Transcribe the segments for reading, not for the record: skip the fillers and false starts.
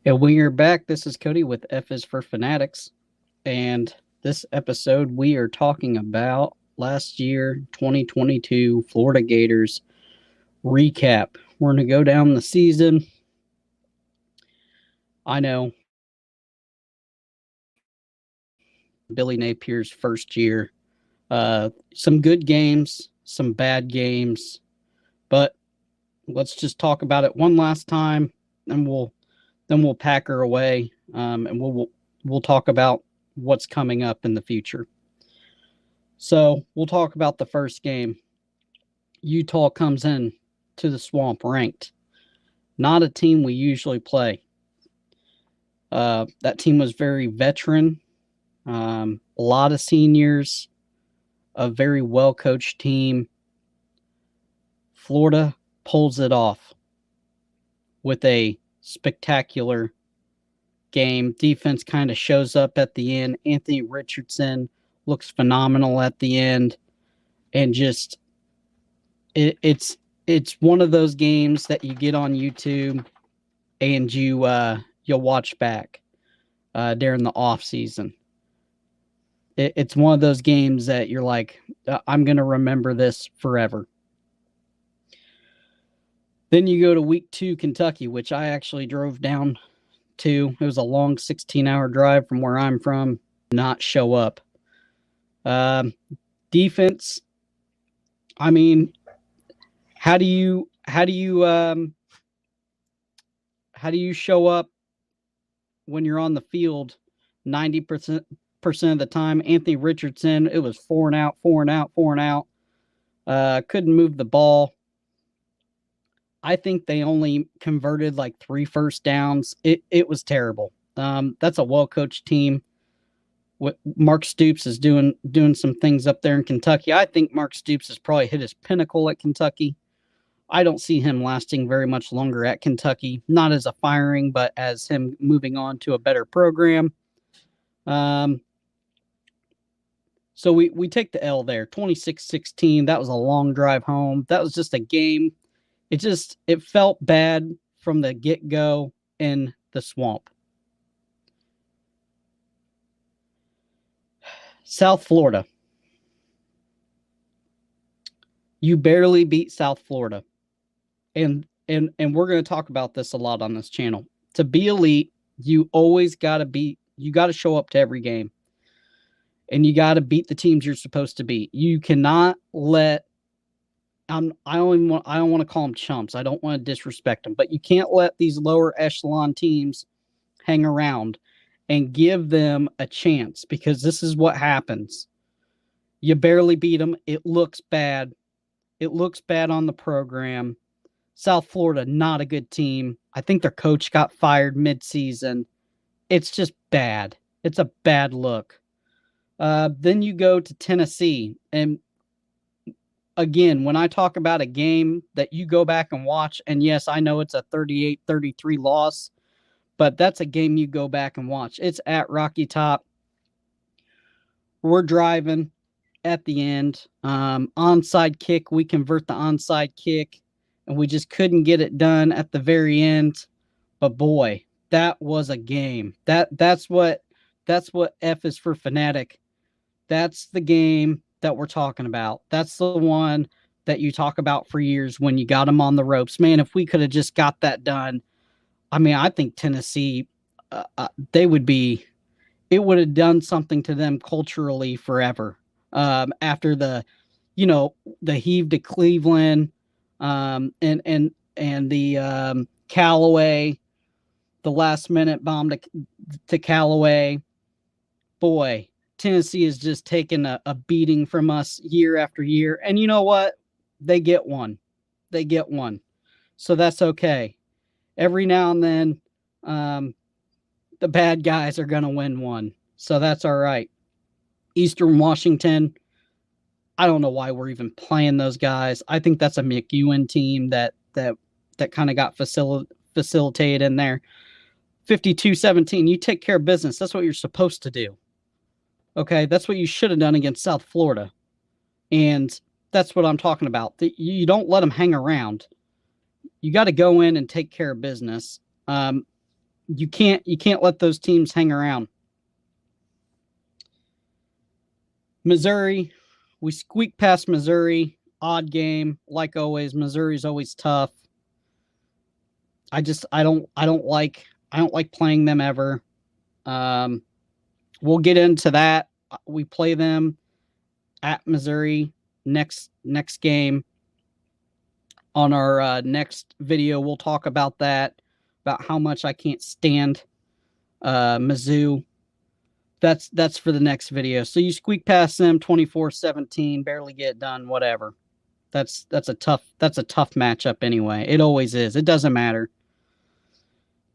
And we are back. This is Cody with F is for Fanatics. And this episode, we are talking about last year, 2022 Florida Gators recap. We're going to go down the season. I know Billy Napier's first year. Some good games, some bad games, but let's just talk about it one last time, and we'll pack her away, and we'll talk about what's coming up in the future. So we'll talk about the first game. Utah comes in to the Swamp ranked. Not a team we usually play. That team was very veteran, a lot of seniors, a very well coached team. Florida pulls it off with a spectacular game. Defense kind of shows up at the end. Anthony Richardson looks phenomenal at the end, and just it's one of those games that you get on YouTube and you'll watch back during the off season. It's one of those games that you're like, I'm gonna remember this forever. Then you go to week 2, Kentucky, which I actually drove down to. It was a long 16-hour drive from where I'm from. Not show up. Defense. I mean, how do you show up when you're on the field 90% of the time? Anthony Richardson, it was 4 and out, 4 and out, 4 and out. Couldn't move the ball. I think they only converted like 3 first downs. It was terrible. That's a well-coached team. What Mark Stoops is doing some things up there in Kentucky. I think Mark Stoops has probably hit his pinnacle at Kentucky. I don't see him lasting very much longer at Kentucky, not as a firing, but as him moving on to a better program. So we take the L there, 26-16. That was a long drive home. That was just a game. It felt bad from the get-go in the Swamp. South Florida. You barely beat South Florida. And we're going to talk about this a lot on this channel. To be elite, you always got to show up to every game. And you got to beat the teams you're supposed to beat. You cannot let I don't want to call them chumps. I don't want to disrespect them, but you can't let these lower echelon teams hang around and give them a chance, because this is what happens. You barely beat them. It looks bad. It looks bad on the program. South Florida, not a good team. I think their coach got fired mid-season. It's just bad. It's a bad look. Then you go to Tennessee, and again, when I talk about a game that you go back and watch, and yes, I know it's a 38-33 loss, but that's a game you go back and watch. It's at Rocky Top. We're driving at the end. Onside kick, we convert the onside kick, and we just couldn't get it done at the very end. But boy, that was a game. That's what F is for Fanatic. That's the game that we're talking about. That's the one that you talk about for years when you got them on the ropes. Man, if we could have just got that done, I mean, I think Tennessee, it would have done something to them culturally forever. After the heave to Cleveland, and the Callaway, the last minute bomb to Callaway. Boy, Tennessee is just taking a beating from us year after year. And you know what? They get one. So that's okay. Every now and then, the bad guys are going to win one. So that's all right. Eastern Washington, I don't know why we're even playing those guys. I think that's a McEwen team that kind of got facilitated in there. 52-17. You take care of business. That's what you're supposed to do. Okay, that's what you should have done against South Florida. And that's what I'm talking about. You don't let them hang around. You got to go in and take care of business. you can't let those teams hang around. Missouri, we squeaked past Missouri. Odd game, like always. Missouri's always tough. I don't like playing them ever. We'll get into that. We play them at Missouri next game. On our next video, we'll talk about that, about how much I can't stand Mizzou. That's for the next video. So you squeak past them 24-17, barely get done, whatever. That's a tough matchup anyway. It always is. It doesn't matter.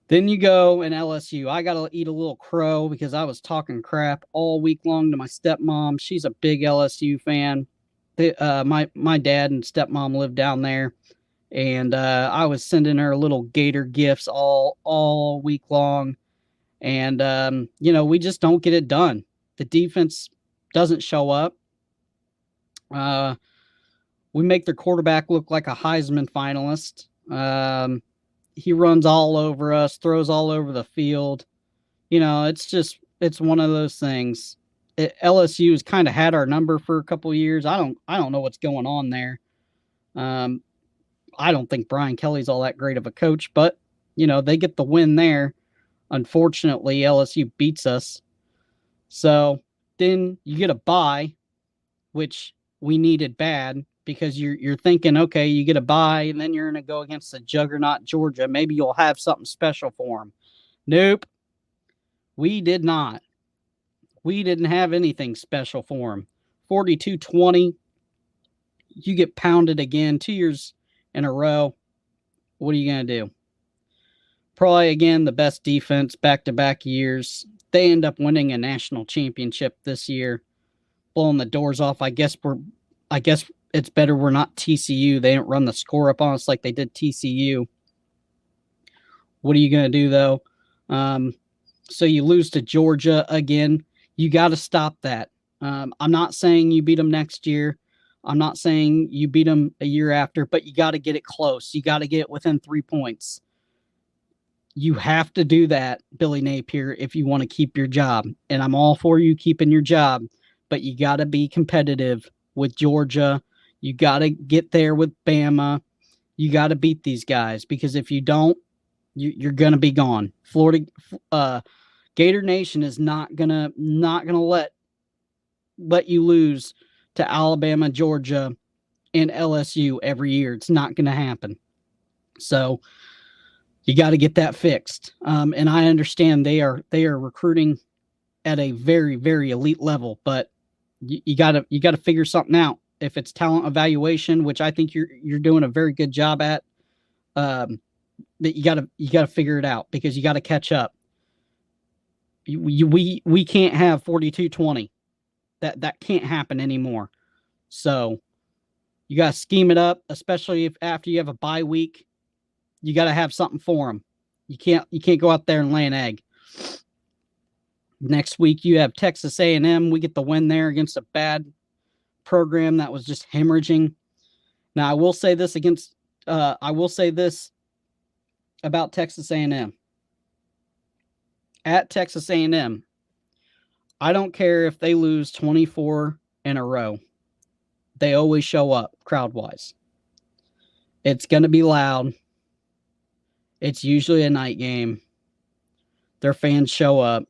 Then you go in LSU. I got to eat a little crow because I was talking crap all week long to my stepmom. She's a big LSU fan. My dad and stepmom live down there, and I was sending her little gator gifts all week long. And, we just don't get it done. The defense doesn't show up. We make their quarterback look like a Heisman finalist. He runs all over us, throws all over the field. It's one of those things. LSU has kind of had our number for a couple of years. I don't know what's going on there. I don't think Brian Kelly's all that great of a coach, but they get the win there. Unfortunately, LSU beats us. So then you get a bye, which we needed bad, because you're thinking, okay, you get a bye, and then you're going to go against the juggernaut Georgia. Maybe you'll have something special for them. Nope. We did not. We didn't have anything special for them. 42-20. You get pounded again 2 years in a row. What are you going to do? Probably, again, the best defense back-to-back years. They end up winning a national championship this year, blowing the doors off. I guess it's better we're not TCU. They didn't run the score up on us like they did TCU. What are you going to do, though? So you lose to Georgia again. You got to stop that. I'm not saying you beat them next year. I'm not saying you beat them a year after, but you got to get it close. You got to get it within 3 points. You have to do that, Billy Napier, if you want to keep your job. And I'm all for you keeping your job, but you got to be competitive with Georgia. You got to get there with Bama. You got to beat these guys, because if you don't, you're going to be gone. Florida, Gator Nation is not gonna let you lose to Alabama, Georgia, and LSU every year. It's not going to happen. So you got to get that fixed. And I understand they are recruiting at a very, very elite level, but you got to figure something out. If it's talent evaluation, which I think you're doing a very good job at, that you got to figure it out, because you got to catch up. We can't have 42-20. That can't happen anymore. So you got to scheme it up, especially if after you have a bye week. You got to have something for them. You can't go out there and lay an egg. Next week you have Texas A&M. We get the win there against a bad program that was just hemorrhaging. Now I will say this about Texas A&M. At Texas A&M, I don't care if they lose 24 in a row. They always show up crowd-wise. It's going to be loud. It's usually a night game. Their fans show up.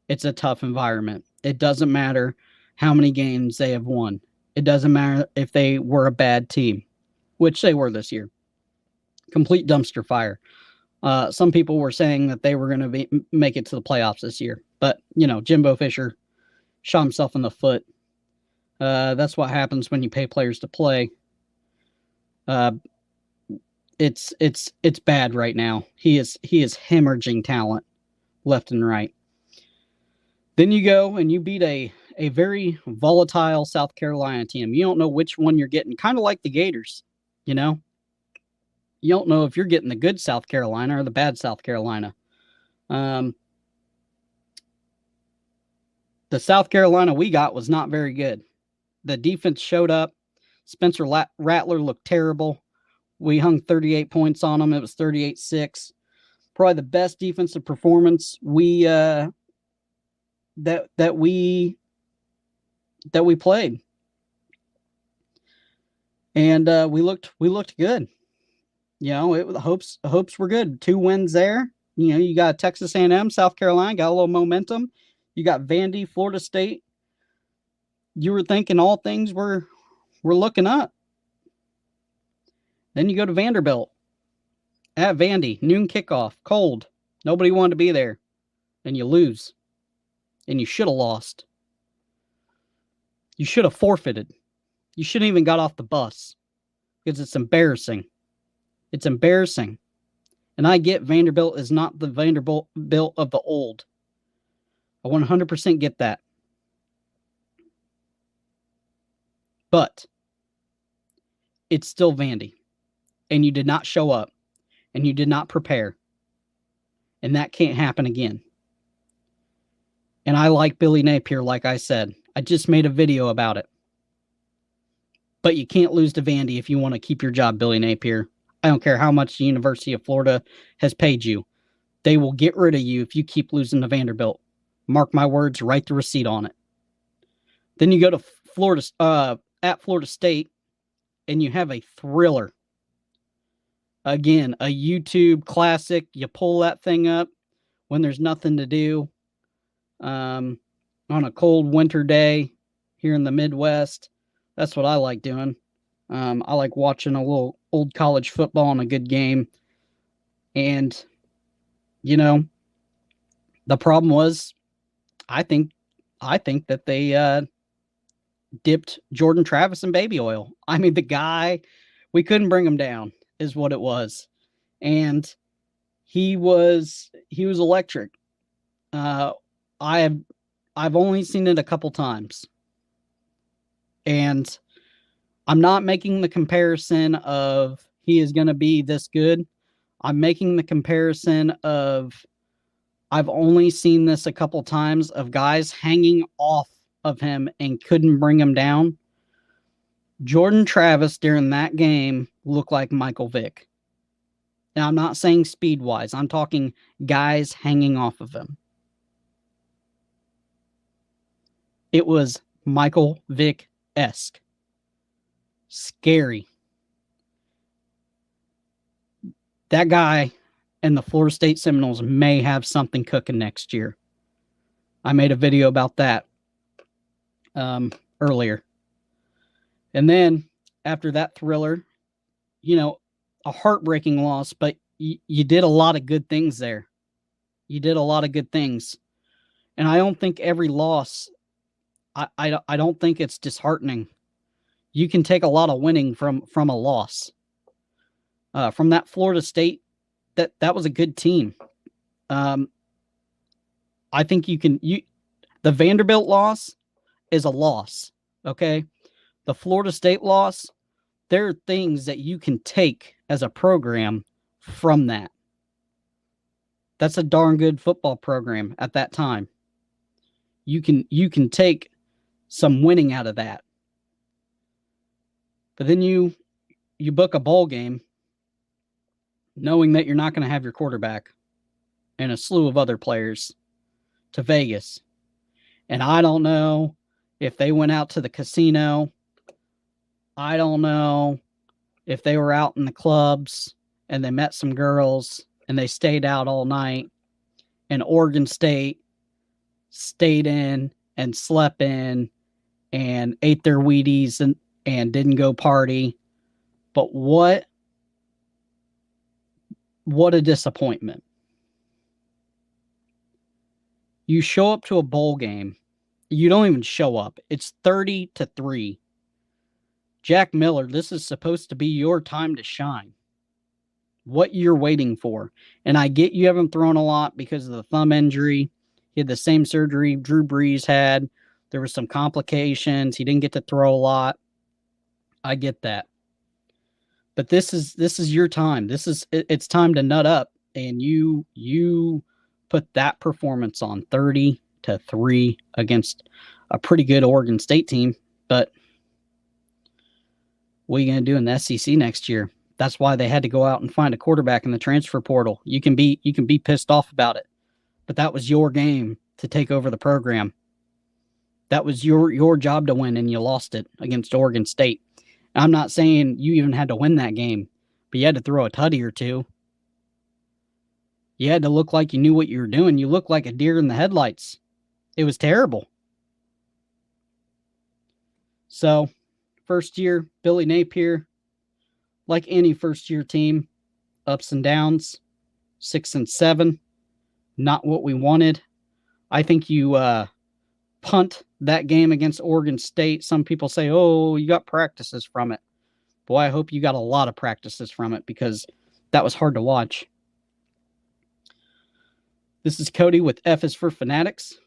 It's a tough environment. It doesn't matter how many games they have won. It doesn't matter if they were a bad team, which they were this year. Complete dumpster fire. Some people were saying that they were going to make it to the playoffs this year. But, Jimbo Fisher shot himself in the foot. That's what happens when you pay players to play. It's bad right now. He is hemorrhaging talent left and right. Then you go and you beat a very volatile South Carolina team. You don't know which one you're getting, kind of like the Gators, You don't know if you're getting the good South Carolina or the bad South Carolina. The South Carolina we got was not very good. The defense showed up. Spencer Rattler looked terrible. We hung 38 points on them. It was 38-6. probably the best defensive performance that we played, and we looked good. The hopes were good. 2 wins there. You got Texas A&M, South Carolina, got a little momentum. You got Vandy, Florida State. You were thinking all things were looking up. Then you go to Vanderbilt at Vandy, noon kickoff, cold. Nobody wanted to be there, and you lose, and you should have lost. You should have forfeited. You shouldn't even got off the bus because it's embarrassing. It's embarrassing. And I get Vanderbilt is not the Vanderbilt of the old. I 100% get that. But it's still Vandy. And you did not show up. And you did not prepare. And that can't happen again. And I like Billy Napier, like I said. I just made a video about it. But you can't lose to Vandy if you want to keep your job, Billy Napier. I don't care how much the University of Florida has paid you. They will get rid of you if you keep losing to Vanderbilt. Mark my words, write the receipt on it. Then you go to at Florida State, and you have a thriller. Again, a YouTube classic. You pull that thing up when there's nothing to do on a cold winter day here in the Midwest. That's what I like doing. I like watching a little old college football and a good game. And, the problem was, I think that they dipped Jordan Travis in baby oil. I mean, the guy, we couldn't bring him down, is what it was. And he was electric. I've only seen it a couple times. And I'm not making the comparison of he is going to be this good. I'm making the comparison of I've only seen this a couple times of guys hanging off of him and couldn't bring him down. Jordan Travis during that game looked like Michael Vick. Now, I'm not saying speed-wise. I'm talking guys hanging off of him. It was Michael Vick-esque. Scary. That guy and the Florida State Seminoles may have something cooking next year. I made a video about that earlier. And then after that thriller, a heartbreaking loss, but you did a lot of good things there. You did a lot of good things. And I don't think every loss, I don't think it's disheartening. You can take a lot of winning from a loss. From that Florida State, that was a good team. I think the Vanderbilt loss is a loss, okay? The Florida State loss, there are things that you can take as a program from that. That's a darn good football program at that time. You can take some winning out of that. But then you book a bowl game knowing that you're not going to have your quarterback and a slew of other players to Vegas. And I don't know if they went out to the casino. I don't know if they were out in the clubs and they met some girls and they stayed out all night, and Oregon State stayed in and slept in and ate their Wheaties and didn't go party. But what a disappointment. You show up to a bowl game. You don't even show up. It's 30-3. Jack Miller, this is supposed to be your time to shine. What you're waiting for. And I get you haven't thrown a lot because of the thumb injury. He had the same surgery Drew Brees had. There were some complications. He didn't get to throw a lot. I get that. But this is your time. It's time to nut up. And you put that performance on 30-3 against a pretty good Oregon State team. But what are you going to do in the SEC next year? That's why they had to go out and find a quarterback in the transfer portal. You can be pissed off about it, but that was your game to take over the program. That was your job to win, and you lost it against Oregon State. I'm not saying you even had to win that game, but you had to throw a tutty or two. You had to look like you knew what you were doing. You looked like a deer in the headlights. It was terrible. So, first year, Billy Napier, like any first-year team, ups and downs, 6-7, not what we wanted. I think you punt that game against Oregon State. Some people say, oh, you got practices from it. Boy, I hope you got a lot of practices from it because that was hard to watch. This is Cody with F is for Fanatics.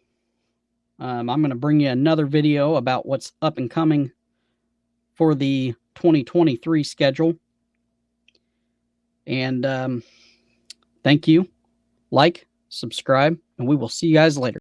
I'm going to bring you another video about what's up and coming for the 2023 schedule. And thank you. Like, subscribe, and we will see you guys later.